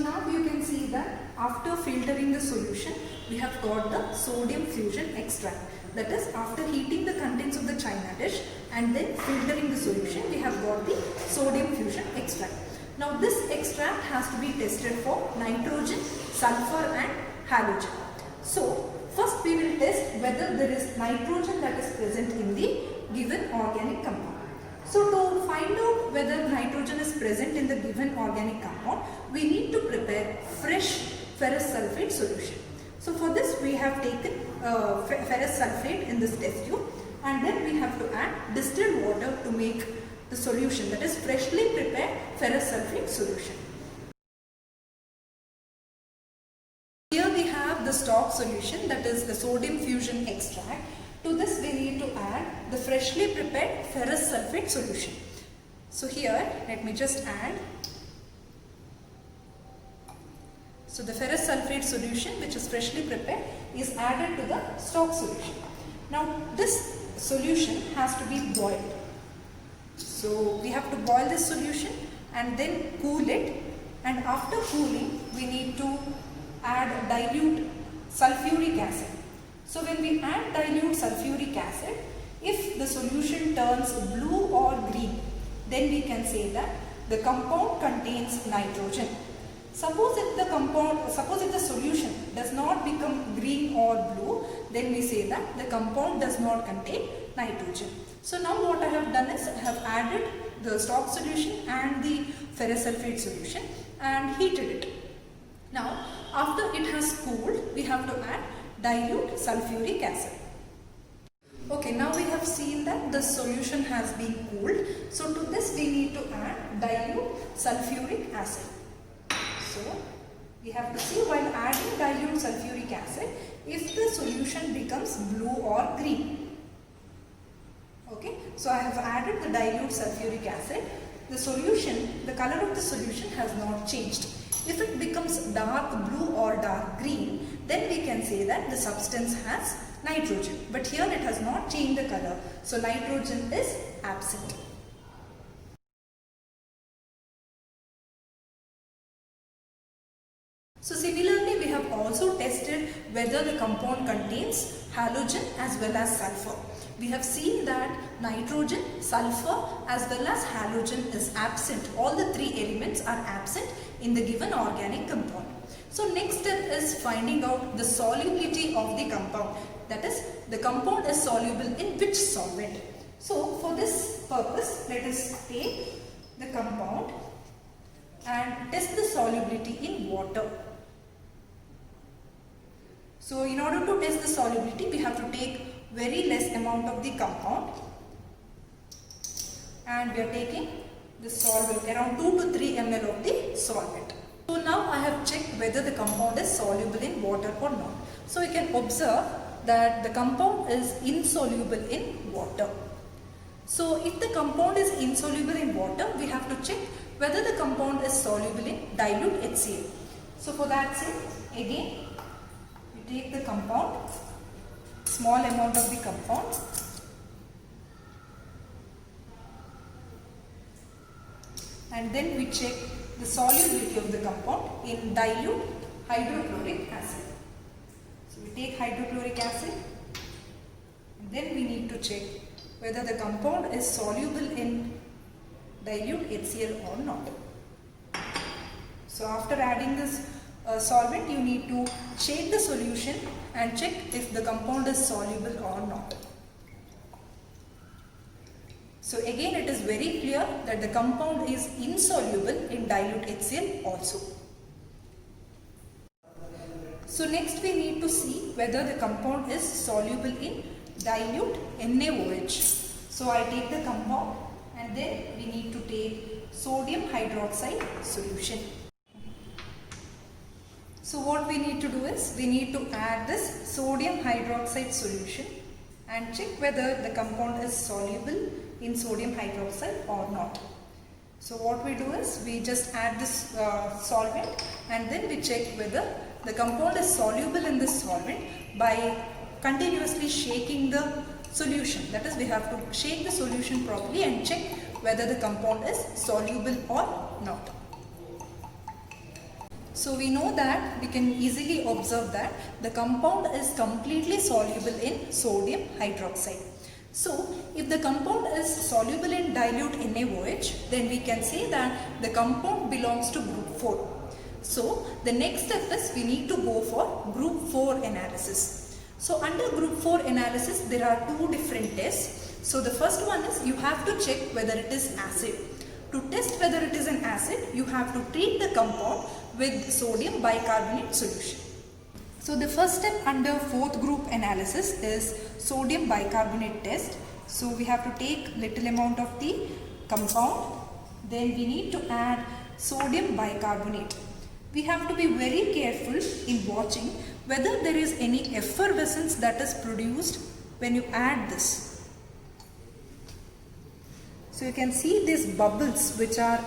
now you can see that after filtering the solution, we have got the sodium fusion extract. That is, after heating the contents of the china dish and then filtering the solution, we have got the sodium fusion extract. Now this extract has to be tested for nitrogen, sulfur and halogen. So first we will test whether there is nitrogen that is present in the given organic compound. So to find out whether nitrogen is present in the given organic compound, we need to prepare fresh ferrous sulfate solution. So for this we have taken ferrous sulfate in this test tube, and then we have to add distilled water to make the solution, that is freshly prepared ferrous sulfate solution. Here we have the stock solution, that is the sodium fusion extract. To this we need to add the freshly prepared ferrous sulfate solution. So here let me just add. So the ferrous sulfate solution, which is freshly prepared, is added to the stock solution. Now this solution has to be boiled. So we have to boil this solution and then cool it, and after cooling we need to add dilute sulfuric acid. So when we add dilute sulfuric acid, if the solution turns blue or green, then we can say that the compound contains nitrogen. Suppose if the solution does not become green or blue, then we say that the compound does not contain nitrogen. So now what I have done is I have added the stock solution and the ferrous sulfate solution and heated it. Now after it has cooled, we have to add dilute sulfuric acid. Okay, now we have seen that the solution has been cooled. So to this we need to add dilute sulfuric acid. So we have to see while adding dilute sulfuric acid if the solution becomes blue or green. Okay, so I have added the dilute sulfuric acid. The solution, the color of the solution has not changed. If it becomes dark blue or dark green, then we can say that the substance has nitrogen. But here it has not changed the color, so nitrogen is absent. So similarly, we have also tested whether the compound contains halogen as well as sulfur. We have seen that nitrogen, sulfur as well as halogen is absent. All the three elements are absent in the given organic compound. So next step is finding out the solubility of the compound. That is, the compound is soluble in which solvent. So for this purpose, let us take the compound and test the solubility in water. So in order to test the solubility, we have to take very less amount of the compound, and we are taking the solvent around 2 to 3 ml of the solvent. So now I have checked whether the compound is soluble in water or not. So you can observe that the compound is insoluble in water. So if the compound is insoluble in water, we have to check whether the compound is soluble in dilute HCl. So for that sake, again we take the compound, small amount of the compound, and then we check the solubility of the compound in dilute hydrochloric acid. So we take hydrochloric acid, and then we need to check whether the compound is soluble in dilute HCl or not. So after adding this solvent, you need to shake the solution and check if the compound is soluble or not. So again it is very clear that the compound is insoluble in dilute HCl also. So next we need to see whether the compound is soluble in dilute NaOH. So I take the compound and then we need to take sodium hydroxide solution. So what we need to do is we need to add this sodium hydroxide solution and check whether the compound is soluble in sodium hydroxide or not. So what we do is we just add this solvent and then we check whether the compound is soluble in this solvent by continuously shaking the solution. That is, we have to shake the solution properly and check whether the compound is soluble or not. So we know that we can easily observe that the compound is completely soluble in sodium hydroxide. So if the compound is soluble in dilute NaOH, then we can say that the compound belongs to group 4. So the next step is we need to go for group 4 analysis. So under group 4 analysis there are two different tests. So the first one is you have to check whether it is acid. To test whether it is an acid, you have to treat the compound with sodium bicarbonate solution. So the first step under fourth group analysis is sodium bicarbonate test. So we have to take little amount of the compound, then we need to add sodium bicarbonate. We have to be very careful in watching whether there is any effervescence that is produced when you add this. So you can see these bubbles which are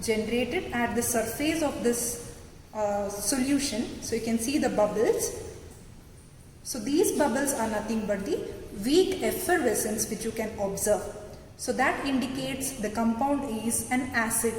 generated at the surface of this solution. So you can see the bubbles. So these bubbles are nothing but the weak effervescence which you can observe. So that indicates the compound is an acid.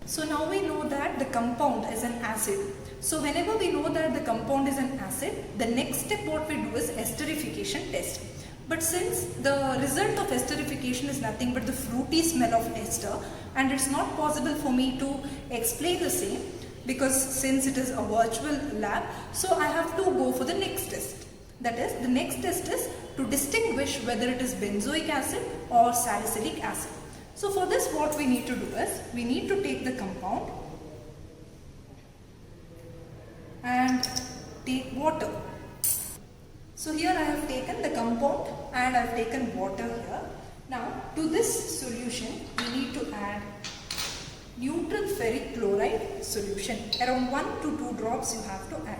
So now we know that the compound is an acid. So whenever we know that the compound is an acid, the next step what we do is esterification test. But since the result of esterification is nothing but the fruity smell of ester, and it's not possible for me to explain the same because since it is a virtual lab, so I have to go for the next test. That is, the next test is to distinguish whether it is benzoic acid or salicylic acid. So for this what we need to do is, we need to take the compound and take water. So here I have taken the compound and I have taken water here. Now to this solution we need to add neutral ferric chloride solution. Around 1 to 2 drops you have to add.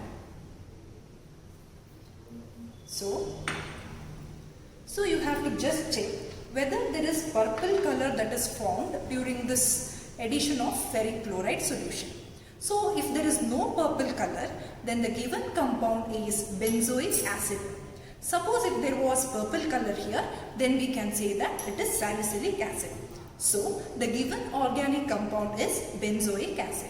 So you have to just check whether there is purple color that is formed during this addition of ferric chloride solution. So if there is no purple color, then the given compound is benzoic acid. Suppose if there was purple color here, then we can say that it is salicylic acid. So the given organic compound is benzoic acid.